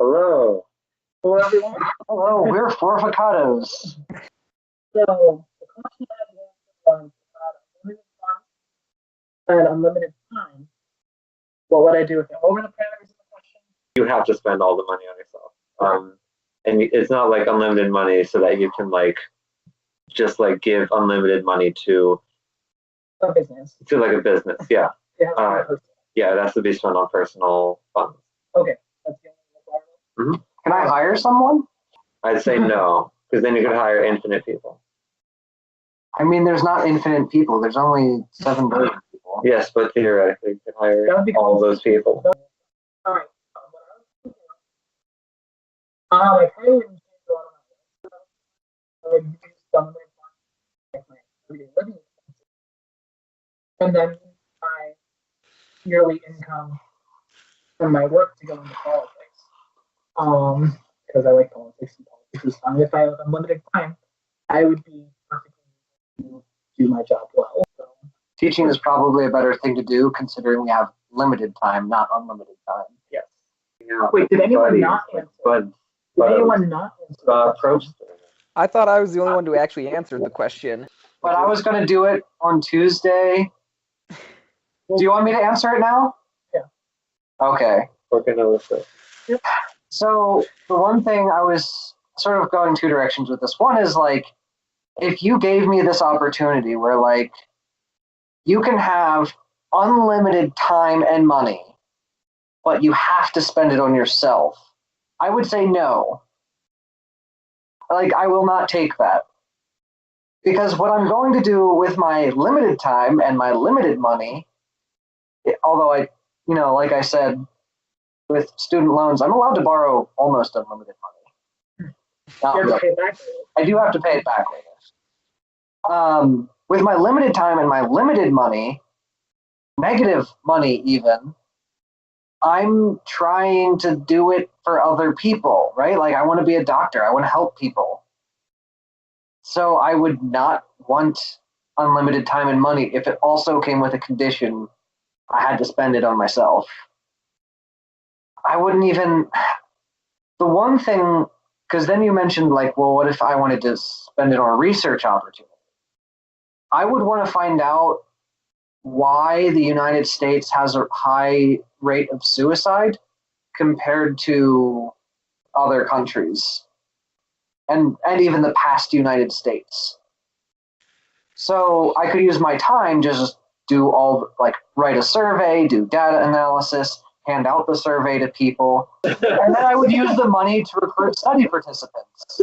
Hello. Hello, everyone. Hello, we're 4vacados. So, the question I have was unlimited funds and unlimited time. What would I do with it? What were the parameters of the question? You have to spend all the money on yourself. And it's not like unlimited money so that you can just give unlimited money to A business. to like a business. Yeah. It has to be personal. Yeah, it has to be spent on personal funds. Okay. That's the only requirement. Can I hire someone? I'd say no, because then you could hire infinite people. I mean, there's not infinite people. There's only 7 billion people. Yes, but theoretically you could hire That would be all cool. those people. All right. I probably wouldn't change a lot of my life. I would use some of my funds like my everyday living expenses. And then my yearly income from my work to go into politics. Because I like politics and politics is fun. If I had unlimited time, I would be perfectly able to do my job well. So, Teaching is probably a better thing to do considering we have limited time, not unlimited time. yes. Yeah, Wait, did anyone buddies, not answer? But Did anyone not answer? the question? I thought I was the only one who actually answered the question. But I was going to do it on Tuesday. Do you want me to answer it now? Yeah. Okay. Working on this. So the one thing I was sort of going 2 directions with this. One is if you gave me this opportunity where you can have unlimited time and money, but you have to spend it on yourself, I would say no. I will not take that. Because what I'm going to do with my limited time and my limited money, although like I said, with student loans, I'm allowed to borrow almost unlimited money. You have to pay it back. I do have to pay it back later. With my limited time and my limited money, negative money even, I'm trying to do it for other people, right? I want to be a doctor. I want to help people. So I would not want unlimited time and money if it also came with a condition I had to spend it on myself. I wouldn't even... The one thing... Because then you mentioned, well, what if I wanted to spend it on a research opportunity? I would want to find out why the United States has a high rate of suicide compared to other countries, and even the past United States. So I could use my time just do write a survey, do data analysis, hand out the survey to people, and then I would use the money to recruit study participants.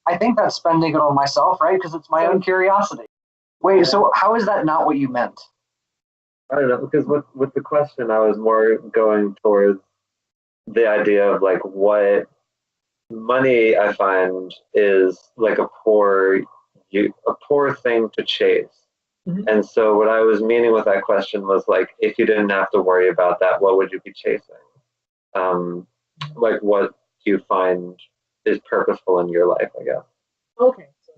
I think that's spending it on myself, right? Because it's my own curiosity. Wait, so how is that not what you meant? I don't know, because with the question, I was more going towards the idea of what money I find is a poor thing to chase. Mm-hmm. And so what I was meaning with that question was if you didn't have to worry about that, what would you be chasing? What do you find is purposeful in your life, I guess. Okay, so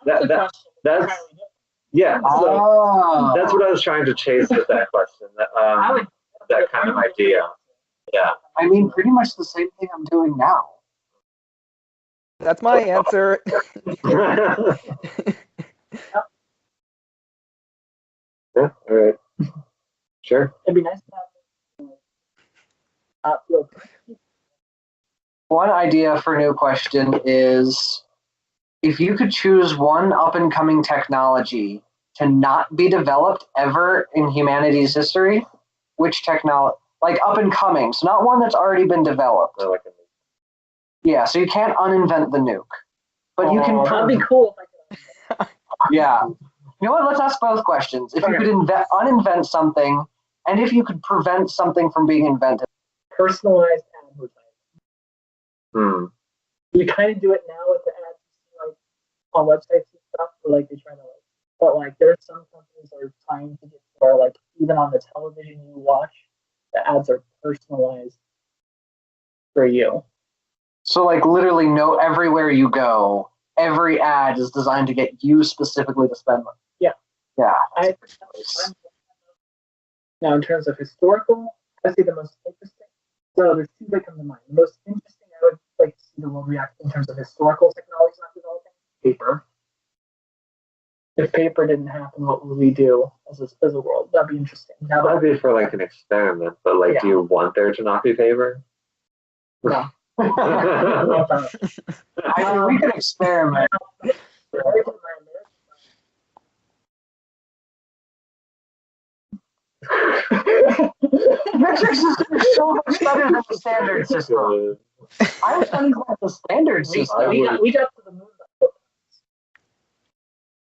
that's the question. That's Entirely different. yeah. So that's what I was trying to chase with that question. That kind of idea. Yeah. I mean, pretty much the same thing I'm doing now. That's my answer. Yeah, all right. Sure. It'd be nice to have One idea for a new question is, if you could choose one up-and-coming technology to not be developed ever in humanity's history, which technology, up-and-coming, so not one that's already been developed. Yeah, so you can't uninvent the nuke. But you can... That'd be cool if I could. Yeah. You know what? Let's ask both questions. If you could uninvent something, and if you could prevent something from being invented. Personalized advertising. Hmm. You kind of do it now with the ads, on websites and stuff, where they try to but there's some companies that are trying to get where even on the television you watch, the ads are personalized for you. So literally everywhere you go, every ad is designed to get you specifically to spend money. Yeah. Yeah. Now in terms of historical, I say the most interesting. So there's 2 that come to mind. The most interesting see the world react in terms of historical technologies not developing? Paper. If paper didn't happen, what would we do as a world? That'd be interesting. Now That'd be for like an experiment, but like, Yeah. do you want there to not be paper? No. I mean, we could experiment. Metrics is so much better than the standard system. I was thinking about the standard system. we got to the moon by 4 times.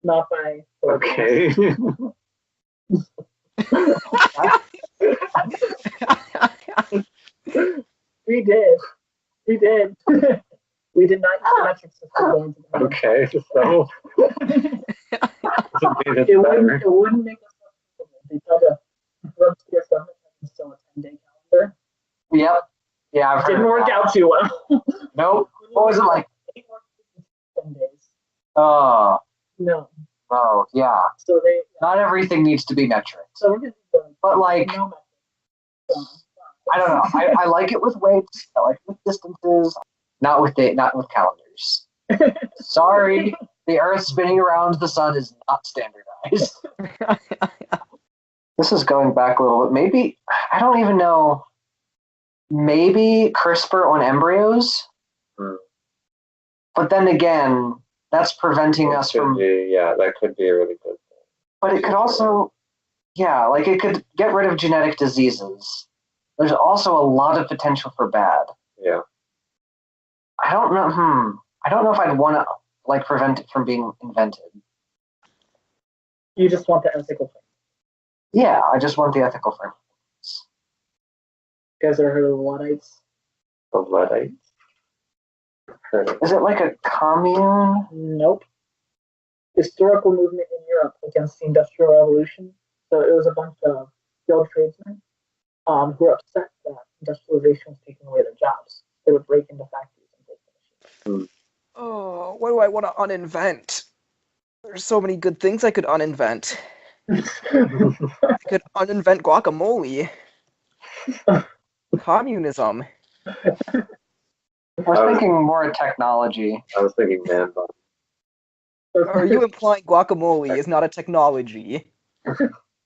Not by 4 days. Okay. We did. We did. We did not use the metric system going to the moon. Okay, so It wouldn't make us look comfortable. They tried to run to your government and still a 10-day calendar. Yep. Yeah, I've heard Didn't of work that. out too well. Nope. What was it like? 8 more days, 10 days. Oh, No. oh, yeah. So they. Not everything needs to be metrics. So we're gonna do But like, no metrics. I don't know. I like it with weights. I like it with distances. Not with calendars. Sorry, the Earth spinning around the sun is not standardized. This is going back a little bit. Maybe, I don't even know. Maybe CRISPR on embryos. Hmm. But then again, that's preventing us from. That could be a really good thing. But it could also, yeah, like it could get rid of genetic diseases. There's also a lot of potential for bad. Yeah. I don't know. I don't know if I'd want to like prevent it from being invented. You just want the ethical thing. Yeah, I just want the ethical framework. You guys ever heard of the Luddites? The Luddites. Heard of it. Is it like a commune? Nope. Historical movement in Europe against the Industrial Revolution. So it was a bunch of skilled tradesmen who were upset that industrialization was taking away their jobs. They would break into factories and break the machines. Oh, what do I want to uninvent? There's so many good things I could uninvent. I could uninvent guacamole. Communism. I was thinking more technology. I was thinking man bun. Are you implying guacamole is not a technology?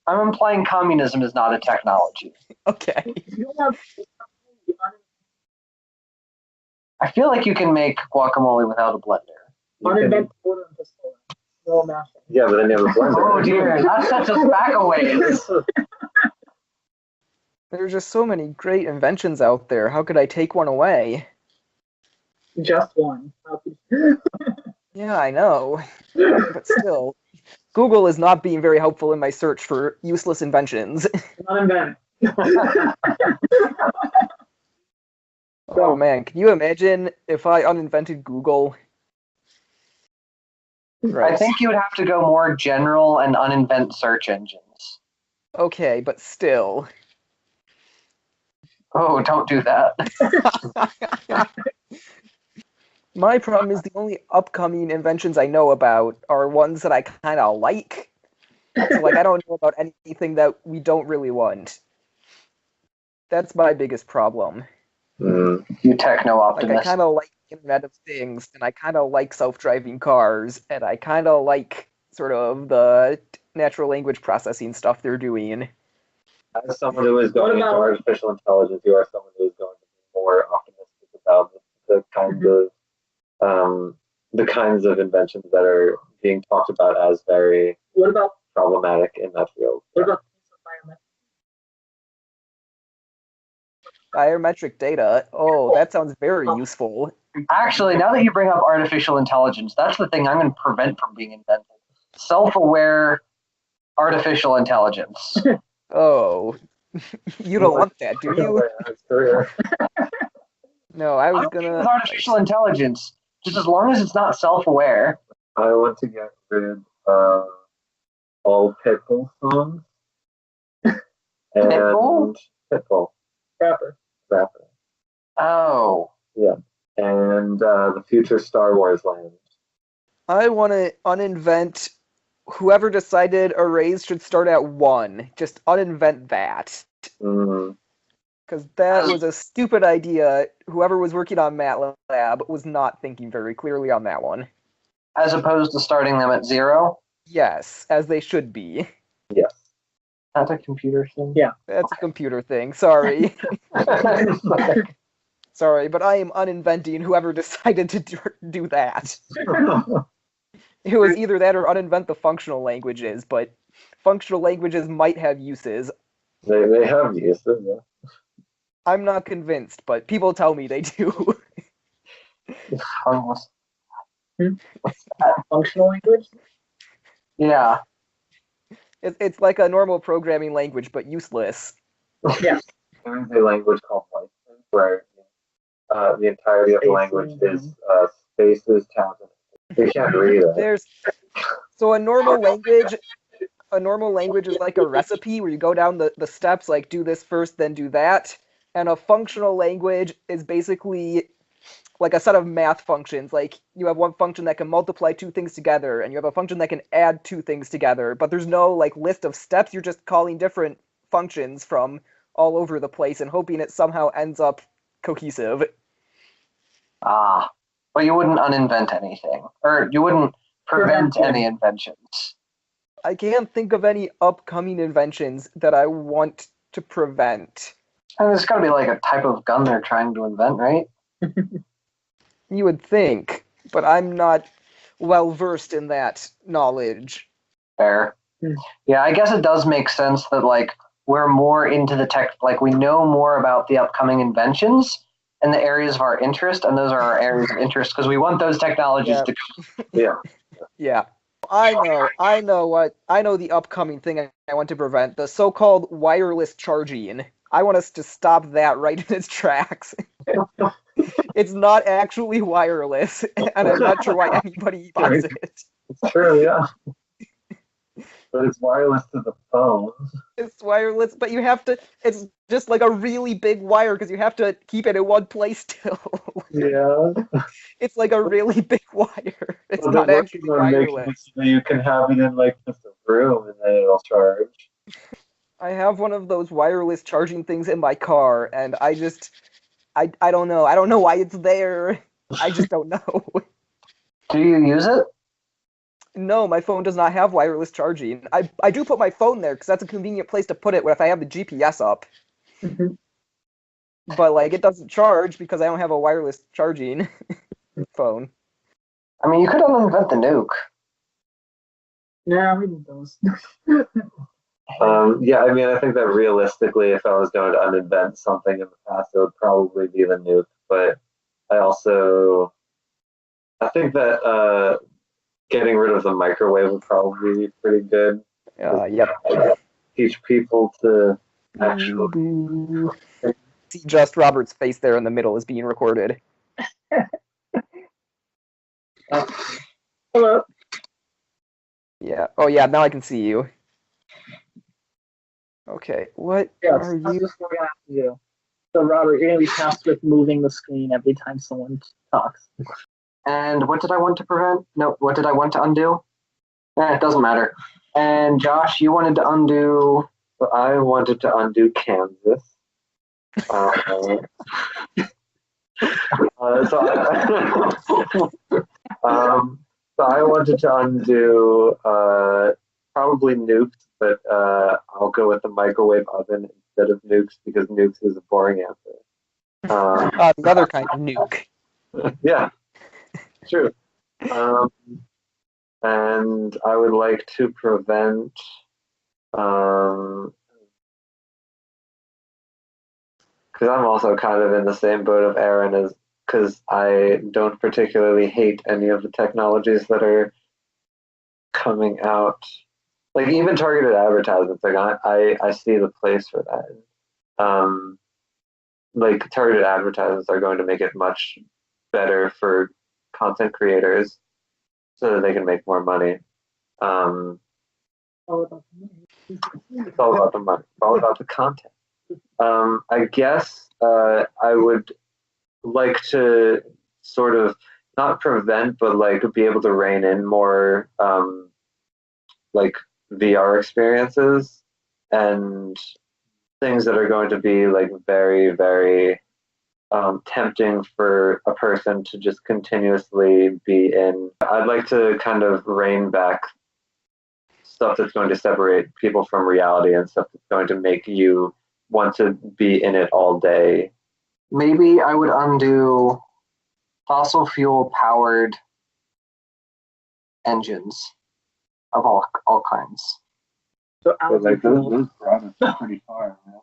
I'm implying communism is not a technology. Okay. You don't have I feel like you can make guacamole without a blender. uninvent order and pistol. No mashing. Yeah, but then you have a blender. Oh dear, that sets us back a ways. There's just so many great inventions out there. How could I take one away? Just one. Yeah, I know. But still, Google is not being very helpful in my search for useless inventions. Uninvent. Oh man, can you imagine if I uninvented Google? I think you would have to go more general and uninvent search engines. Okay, but still. Oh, don't do that. My problem is the only upcoming inventions I know about are ones that I kind of like. So, like, I don't know about anything that we don't really want. That's my biggest problem. You techno Like, I optimist. kind of like the Internet of Things, and I kind of like self-driving cars, and I kind of like sort of the natural language processing stuff they're doing. As someone who is going into artificial intelligence, you are someone who is going to be more optimistic about the kinds of inventions that are being talked about as very What about problematic in that field. Biometric data. Oh, that sounds very useful. Actually, now that you bring up artificial intelligence, that's the thing I'm going to prevent from being invented. Self-aware artificial intelligence. Oh, you don't want that, do you? No, I was I'm okay gonna. with artificial intelligence, just as long as it's not self-aware. I want to get rid of all Pitbull songs. And Pitbull? Pitbull. rapper? Oh. Yeah. And the future Star Wars land. I want to uninvent whoever decided arrays should start at 1. Just uninvent that. Mm. Because that was a stupid idea. Whoever was working on MATLAB was not thinking very clearly on that one. As opposed to starting them at 0? Yes, as they should be. Yes. That's a computer thing? Yeah. That's a computer thing. Sorry. Sorry, but I am uninventing whoever decided to do that. It was either that or uninvent the functional languages, but functional languages might have uses. They have uses. Yeah. I'm not convinced, but people tell me they do. Harmless. Functional language? Yeah. It's like a normal programming language, but useless. Yeah. There's a language called Python where the entirety of the language is spaces, tabs, and you can't read it. So a normal language is like a recipe where you go down the steps, like do this first, then do that. And a functional language is basically like a set of math functions. Like you have one function that can multiply two things together, and you have a function that can add two things together. But there's no like list of steps. You're just calling different functions from all over the place and hoping it somehow ends up cohesive. Ah. But you wouldn't uninvent anything. Or you wouldn't prevent any inventions. I can't think of any upcoming inventions that I want to prevent. And there's gotta be like a type of gun they're trying to invent, right? You would think, but I'm not well versed in that knowledge. Fair. Yeah, I guess it does make sense that like we're more into the tech, like we know more about the upcoming inventions and the areas of our interest, and those are our areas of interest because we want those technologies to come. Yeah. Yeah. I know the upcoming thing I want to prevent, the so-called wireless charging. I want us to stop that right in its tracks. It's not actually wireless, and I'm not sure why anybody does it. It's true, yeah. But it's wireless to the phone. It's wireless, but you have to, it's just like a really big wire because you have to keep it in one place still. Yeah. It's like a really big wire. It's Well, not they're actually working on making wireless. it so you can have it in like just a room and then it'll charge. I have one of those wireless charging things in my car, and I don't know. I don't know why it's there. I just don't know. Do you use it? No, my phone does not have wireless charging. I do put my phone there because that's a convenient place to put it if I have the GPS up. But like it doesn't charge because I don't have a wireless charging phone. I mean, you could uninvent the nuke. Yeah, we need those. Yeah, I mean, I think that realistically, if I was going to uninvent something in the past, it would probably be the nuke. But I think that getting rid of the microwave would probably be pretty good. Yep. Teach people to actually. See just Robert's face there in the middle is being recorded. Hello. Yeah. Oh yeah, now I can see you. Okay, what Yes, are that's you? just what we're gonna have to do. So, Robert, you're gonna be tasked with moving the screen every time someone talks. And what did I want to prevent? No, what did I want to undo? It doesn't matter. And Josh, you wanted to undo. So I wanted to undo Kansas. So I wanted to undo probably nukes, but I'll go with the microwave oven instead of nukes because nukes is a boring answer. The other kind of nuke. Yeah, true. And I would like to prevent because I'm also kind of in the same boat of Aaron as because I don't particularly hate any of the technologies that are coming out. Like even targeted advertisements, like I see the place for that. Like targeted advertisements are going to make it much better for content creators so that they can make more money. It's all about the money. It's all about the content. I guess I would like to sort of not prevent, but like be able to rein in more like VR experiences and things that are going to be like very, very tempting for a person to just continuously be in. I'd like to kind of rein back stuff that's going to separate people from reality and stuff that's going to make you want to be in it all day. Maybe I would undo fossil fuel powered engines of all kinds. So But like those brought us pretty far, man.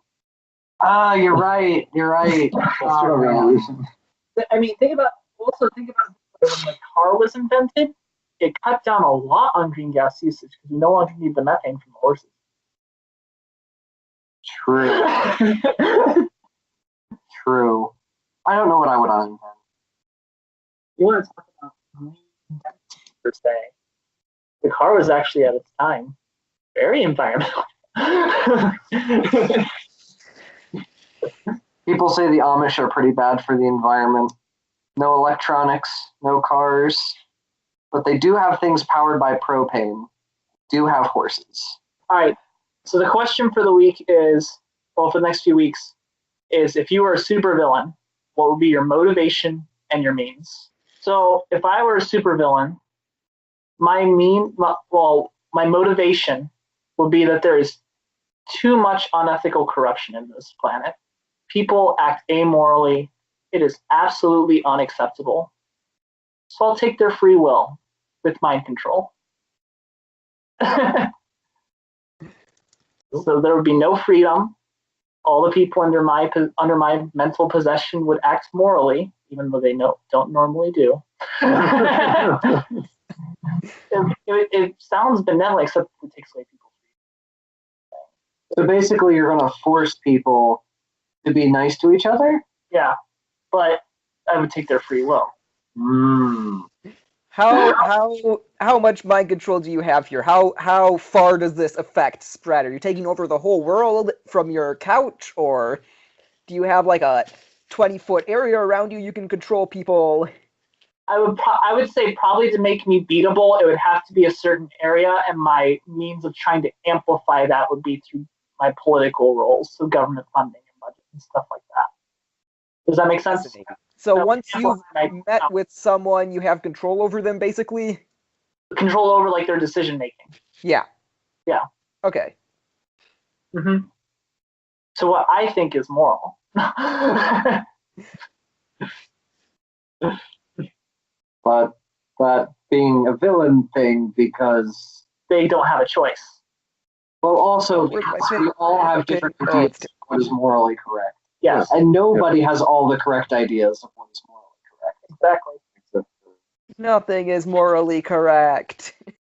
Ah, you're right. You're right. Industrial Revolution. I mean, think about when the car was invented, it cut down a lot on green gas usage because we no longer need the methane from the horses. True. True. I don't know what I would uninvent. You want to talk about green inventions per se? The car was actually at its time very environmental. People say the Amish are pretty bad for the environment. No electronics, no cars, but they do have things powered by propane. Do have horses. All right. So the question for the week is, well, for the next few weeks, is if you were a supervillain, what would be your motivation and your means? So if I were a supervillain, my motivation would be that there is too much unethical corruption in this planet. People act amorally. It is absolutely unacceptable. So I'll take their free will with mind control. So there would be no freedom. All the people under my mental possession would act morally, even though they don't normally do. It sounds benevolent, except it takes away people's freedom. So basically, you're going to force people to be nice to each other? Yeah, but I would take their free will. How much mind control do you have here? How far does this effect spread? Are you taking over the whole world from your couch, or do you have like a 20-foot area around you can control people? I would say probably to make me beatable, it would have to be a certain area, and my means of trying to amplify that would be through my political roles, so government funding and budget and stuff like that. Does that make sense? So once you've met with someone, you have control over them, basically? Control over, like, their decision-making. Yeah. Yeah. Okay. Mm-hmm. So what I think is moral. But being a villain thing because they don't have a choice. Well, also because we all have different ideas of what is morally correct. Yes. And nobody has all the correct ideas of what is morally correct. Exactly. Nothing is morally correct.